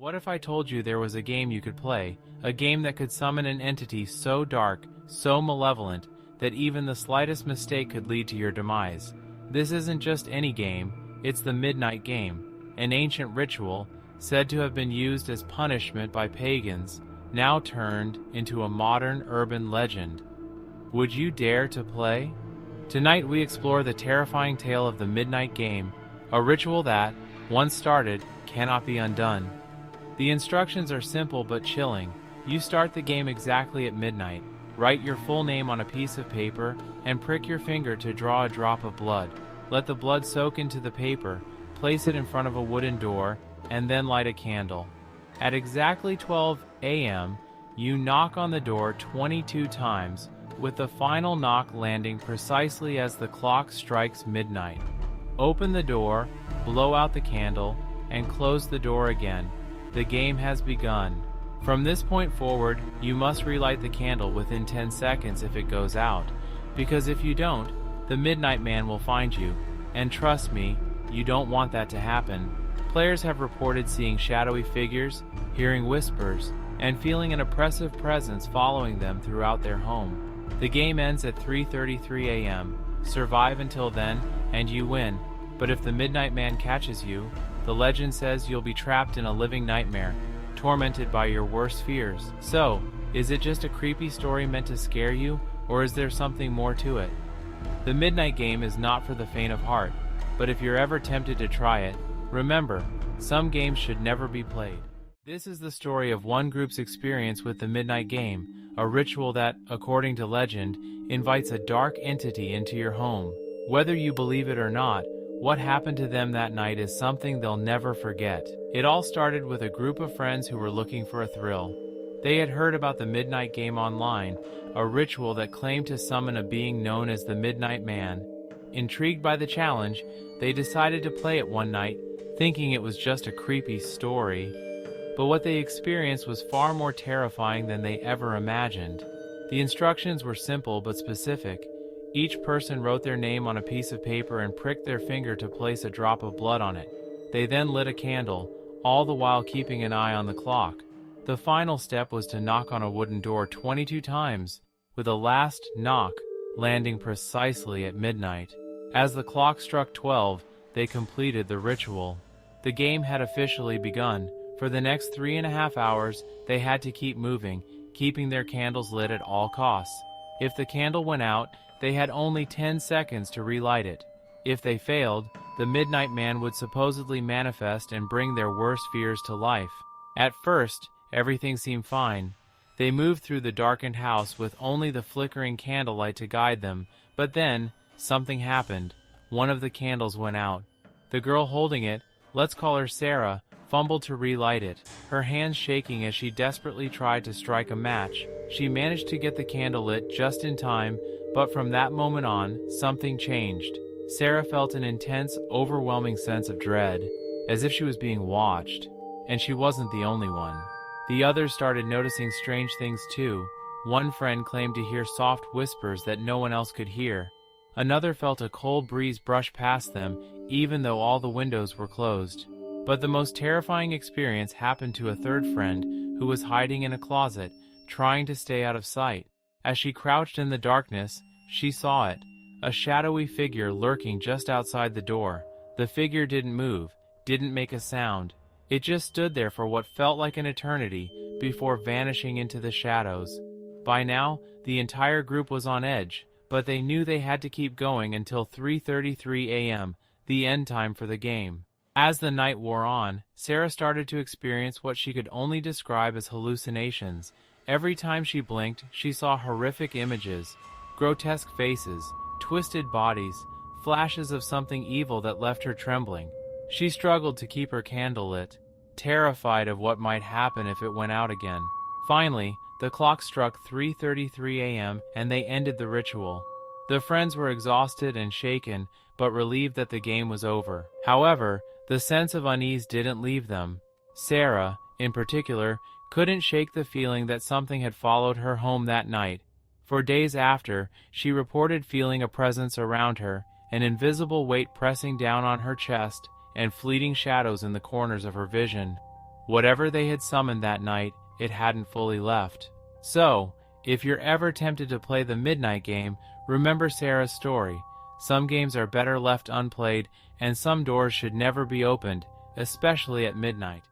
What if I told you there was a game you could play, a game that could summon an entity so dark, so malevolent, that even the slightest mistake could lead to your demise? This isn't just any game, it's the Midnight Game, an ancient ritual said to have been used as punishment by pagans, now turned into a modern urban legend. Would you dare to play? Tonight we explore the terrifying tale of the Midnight Game, a ritual that, once started, cannot be undone. The instructions are simple but chilling. You start the game exactly at midnight. Write your full name on a piece of paper and prick your finger to draw a drop of blood. Let the blood soak into the paper, place it in front of a wooden door, and then light a candle. At exactly 12 a.m., you knock on the door 22 times, with the final knock landing precisely as the clock strikes midnight. Open the door, blow out the candle, and close the door again. The game has begun. From this point forward, you must relight the candle within 10 seconds if it goes out, because if you don't, the Midnight Man will find you, and trust me, you don't want that to happen. Players have reported seeing shadowy figures, hearing whispers, and feeling an oppressive presence following them throughout their home. The game ends at 3:33 a.m. Survive until then, and you win. But if the Midnight Man catches you, the legend says you'll be trapped in a living nightmare, tormented by your worst fears. So, is it just a creepy story meant to scare you, or is there something more to it? The Midnight Game is not for the faint of heart, but if you're ever tempted to try it, remember, some games should never be played. This is the story of one group's experience with the Midnight Game, a ritual that, according to legend, invites a dark entity into your home. Whether you believe it or not, what happened to them that night is something they'll never forget. It all started with a group of friends who were looking for a thrill. They had heard about the Midnight Game online, a ritual that claimed to summon a being known as the Midnight Man. Intrigued by the challenge, they decided to play it one night, thinking it was just a creepy story. But what they experienced was far more terrifying than they ever imagined. The instructions were simple but specific. Each person wrote their name on a piece of paper and pricked their finger to place a drop of blood on it. They then lit a candle, all the while keeping an eye on the clock. The final step was to knock on a wooden door 22 times, with a last knock landing precisely at midnight. As the clock struck 12, they completed the ritual. The game had officially begun. For the next 3.5 hours, they had to keep moving, keeping their candles lit at all costs. If the candle went out, they had only 10 seconds to relight it. If they failed, the Midnight Man would supposedly manifest and bring their worst fears to life. At first, everything seemed fine. They moved through the darkened house with only the flickering candlelight to guide them, but then, something happened. One of the candles went out. The girl holding it, let's call her Sarah, fumbled to relight it, her hands shaking as she desperately tried to strike a match. She managed to get the candle lit just in time, but from that moment on, something changed. Sarah felt an intense, overwhelming sense of dread, as if she was being watched. And she wasn't the only one. The others started noticing strange things too. One friend claimed to hear soft whispers that no one else could hear. Another felt a cold breeze brush past them, even though all the windows were closed. But the most terrifying experience happened to a third friend who was hiding in a closet, trying to stay out of sight. As she crouched in the darkness, she saw it, a shadowy figure lurking just outside the door. The figure didn't move, didn't make a sound. It just stood there for what felt like an eternity before vanishing into the shadows. By now, the entire group was on edge, but they knew they had to keep going until 3:33 a.m., the end time for the game. As the night wore on, Sarah started to experience what she could only describe as hallucinations. Every time she blinked, she saw horrific images, grotesque faces, twisted bodies, flashes of something evil that left her trembling. She struggled to keep her candle lit, terrified of what might happen if it went out again. Finally, the clock struck 3:33 a.m. and they ended the ritual. The friends were exhausted and shaken, but relieved that the game was over. However, the sense of unease didn't leave them. Sarah, in particular, couldn't shake the feeling that something had followed her home that night. For days after, she reported feeling a presence around her, an invisible weight pressing down on her chest, and fleeting shadows in the corners of her vision. Whatever they had summoned that night, it hadn't fully left. So, if you're ever tempted to play the midnight game, remember Sarah's story. Some games are better left unplayed, and some doors should never be opened, especially at midnight.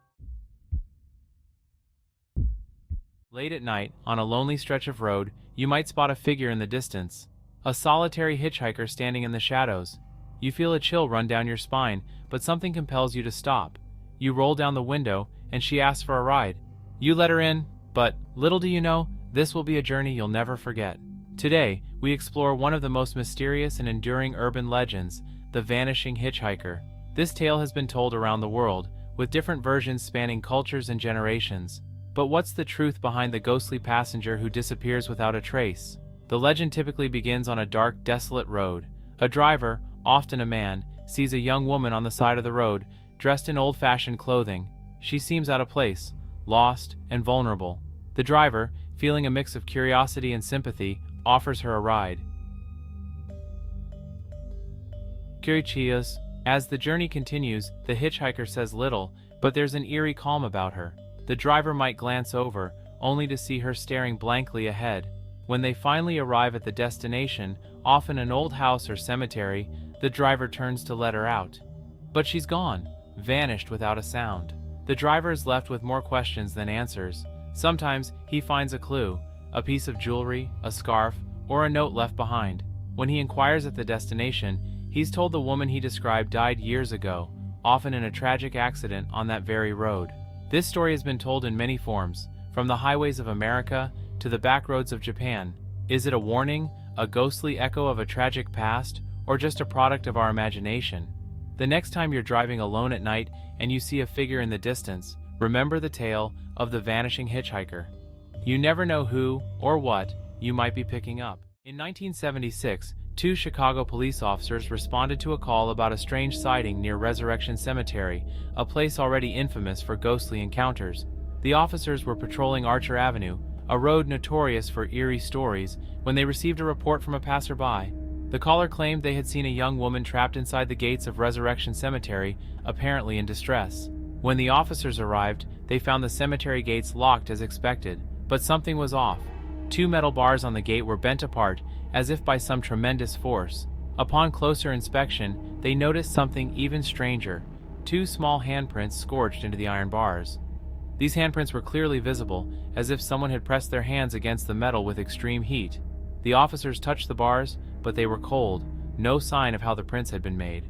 Late at night, on a lonely stretch of road, you might spot a figure in the distance. A solitary hitchhiker standing in the shadows. You feel a chill run down your spine, but something compels you to stop. You roll down the window, and she asks for a ride. You let her in, but little do you know, this will be a journey you'll never forget. Today, we explore one of the most mysterious and enduring urban legends, the Vanishing Hitchhiker. This tale has been told around the world, with different versions spanning cultures and generations. But what's the truth behind the ghostly passenger who disappears without a trace? The legend typically begins on a dark, desolate road. A driver, often a man, sees a young woman on the side of the road, dressed in old-fashioned clothing. She seems out of place, lost, and vulnerable. The driver, feeling a mix of curiosity and sympathy, offers her a ride. Curious. As the journey continues, the hitchhiker says little, but there's an eerie calm about her. The driver might glance over, only to see her staring blankly ahead. When they finally arrive at the destination, often an old house or cemetery, the driver turns to let her out. But she's gone, vanished without a sound. The driver is left with more questions than answers. Sometimes he finds a clue, a piece of jewelry, a scarf, or a note left behind. When he inquires at the destination, he's told the woman he described died years ago, often in a tragic accident on that very road. This story has been told in many forms, from the highways of America to the back roads of Japan. Is it a warning, a ghostly echo of a tragic past, or just a product of our imagination? The next time you're driving alone at night and you see a figure in the distance, remember the tale of the Vanishing Hitchhiker. You never know who or what you might be picking up. In 1976, 2 Chicago police officers responded to a call about a strange sighting near Resurrection Cemetery, a place already infamous for ghostly encounters. The officers were patrolling Archer Avenue, a road notorious for eerie stories, when they received a report from a passerby. The caller claimed they had seen a young woman trapped inside the gates of Resurrection Cemetery, apparently in distress. When the officers arrived, they found the cemetery gates locked as expected, but something was off. 2 metal bars on the gate were bent apart, as if by some tremendous force. Upon closer inspection, they noticed something even stranger: 2 small handprints scorched into the iron bars. These handprints were clearly visible, as if someone had pressed their hands against the metal with extreme heat. The officers touched the bars, but they were cold, no sign of how the prints had been made.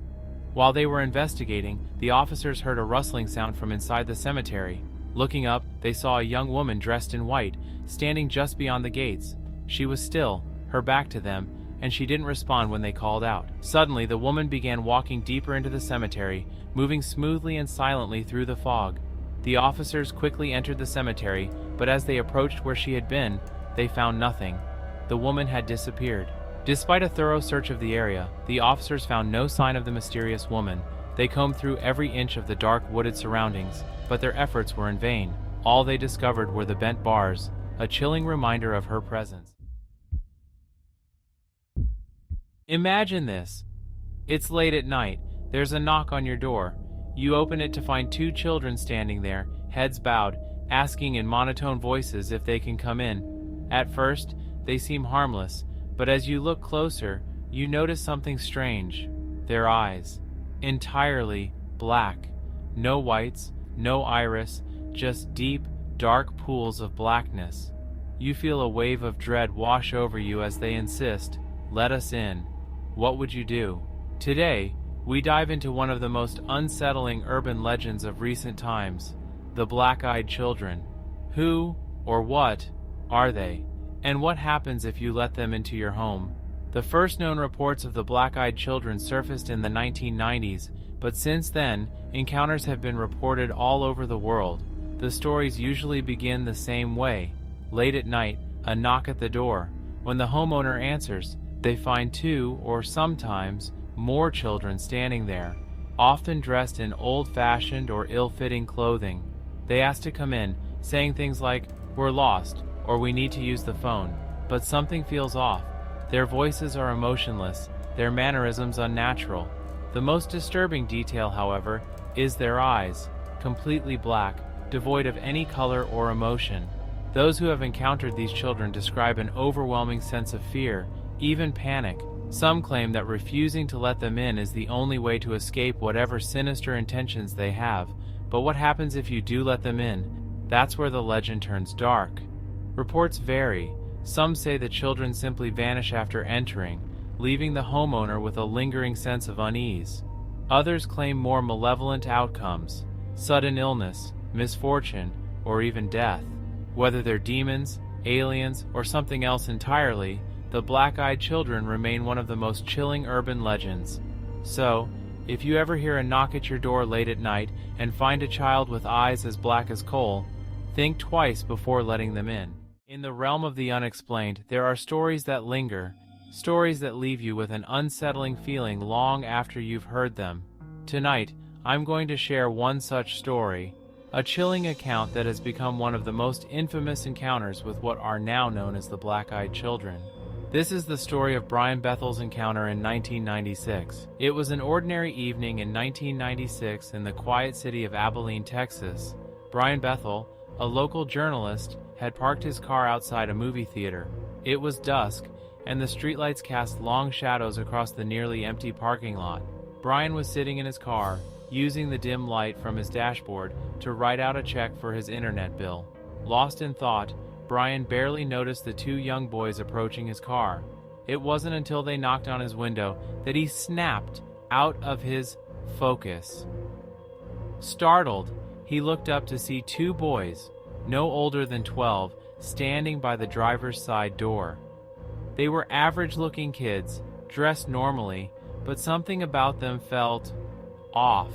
While they were investigating, the officers heard a rustling sound from inside the cemetery. Looking up, they saw a young woman dressed in white, standing just beyond the gates. She was still, her back to them, and she didn't respond when they called out. Suddenly, the woman began walking deeper into the cemetery, moving smoothly and silently through the fog. The officers quickly entered the cemetery, but as they approached where she had been, they found nothing. The woman had disappeared. Despite a thorough search of the area, the officers found no sign of the mysterious woman. They combed through every inch of the dark wooded surroundings, but their efforts were in vain. All they discovered were the bent bars, a chilling reminder of her presence. Imagine this. It's late at night. There's a knock on your door. You open it to find 2 children standing there, heads bowed, asking in monotone voices if they can come in. At first, they seem harmless, but as you look closer, you notice something strange. Their eyes. Entirely black. No whites, no iris, just deep, dark pools of blackness. You feel a wave of dread wash over you as they insist, "Let us in." What would you do? Today, we dive into one of the most unsettling urban legends of recent times, the black-eyed children. Who, or what, are they? And what happens if you let them into your home? The first known reports of the black-eyed children surfaced in the 1990s, but since then, encounters have been reported all over the world. The stories usually begin the same way. Late at night, a knock at the door. When the homeowner answers, they find 2 or sometimes more children standing there, often dressed in old-fashioned or ill-fitting clothing. They ask to come in, saying things like, "We're lost," or "We need to use the phone." But something feels off. Their voices are emotionless, their mannerisms unnatural. The most disturbing detail, however, is their eyes, completely black, devoid of any color or emotion. Those who have encountered these children describe an overwhelming sense of fear, even panic. Some claim that refusing to let them in is the only way to escape whatever sinister intentions they have. But what happens if you do let them in? That's where the legend turns dark. Reports vary. Some say the children simply vanish after entering, leaving the homeowner with a lingering sense of unease. Others claim more malevolent outcomes: sudden illness, misfortune, or even death. Whether they're demons, aliens, or something else entirely, the black-eyed children remain one of the most chilling urban legends. So, if you ever hear a knock at your door late at night and find a child with eyes as black as coal, think twice before letting them in. In the realm of the unexplained, there are stories that linger, stories that leave you with an unsettling feeling long after you've heard them. Tonight, I'm going to share one such story, a chilling account that has become one of the most infamous encounters with what are now known as the black-eyed children. This is the story of Brian Bethel's encounter in 1996. It was an ordinary evening in 1996 in the quiet city of Abilene, Texas. Brian Bethel, a local journalist, had parked his car outside a movie theater. It was dusk, and the streetlights cast long shadows across the nearly empty parking lot. Brian was sitting in his car, using the dim light from his dashboard to write out a check for his internet bill. Lost in thought, Brian barely noticed the two young boys approaching his car. It wasn't until they knocked on his window that he snapped out of his focus. Startled, he looked up to see two boys, no older than 12, standing by the driver's side door. They were average-looking kids, dressed normally, but something about them felt off.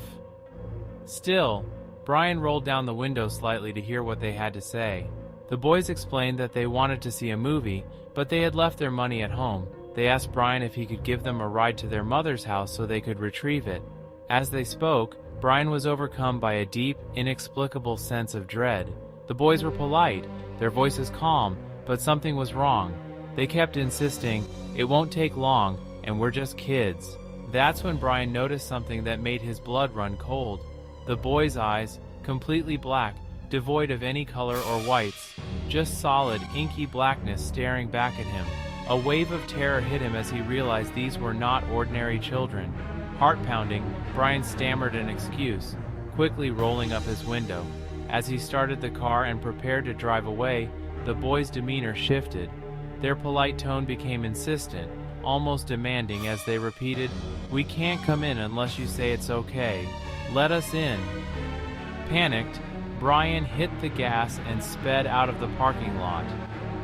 Still, Brian rolled down the window slightly to hear what they had to say. The boys explained that they wanted to see a movie, but they had left their money at home. They asked Brian if he could give them a ride to their mother's house so they could retrieve it. As they spoke, Brian was overcome by a deep, inexplicable sense of dread. The boys were polite, their voices calm, but something was wrong. They kept insisting, "It won't take long, and we're just kids." That's when Brian noticed something that made his blood run cold. The boys' eyes, completely black, devoid of any color or whites, just solid, inky blackness staring back at him. A wave of terror hit him as he realized these were not ordinary children. Heart-pounding, Brian stammered an excuse, quickly rolling up his window. As he started the car and prepared to drive away, the boys' demeanor shifted. Their polite tone became insistent, almost demanding as they repeated, "We can't come in unless you say it's okay. Let us in." Panicked, Brian hit the gas and sped out of the parking lot.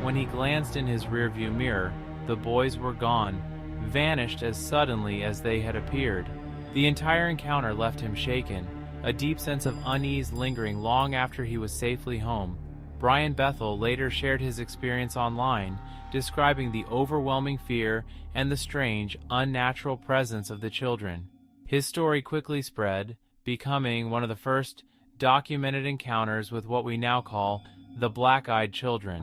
When he glanced in his rearview mirror, the boys were gone, vanished as suddenly as they had appeared. The entire encounter left him shaken, a deep sense of unease lingering long after he was safely home. Brian Bethel later shared his experience online, describing the overwhelming fear and the strange, unnatural presence of the children. His story quickly spread, becoming one of the first documented encounters with what we now call the black-eyed children.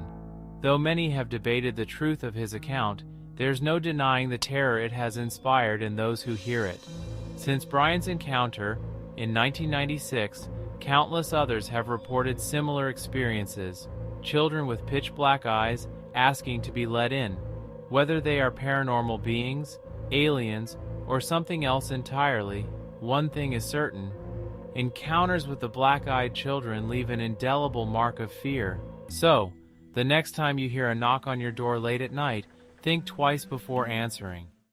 Though many have debated the truth of his account, there's no denying the terror it has inspired in those who hear it. Since Brian's encounter in 1996, countless others have reported similar experiences, children with pitch-black eyes asking to be let in. Whether they are paranormal beings, aliens, or something else entirely, one thing is certain: encounters with the black-eyed children leave an indelible mark of fear. So, the next time you hear a knock on your door late at night, think twice before answering.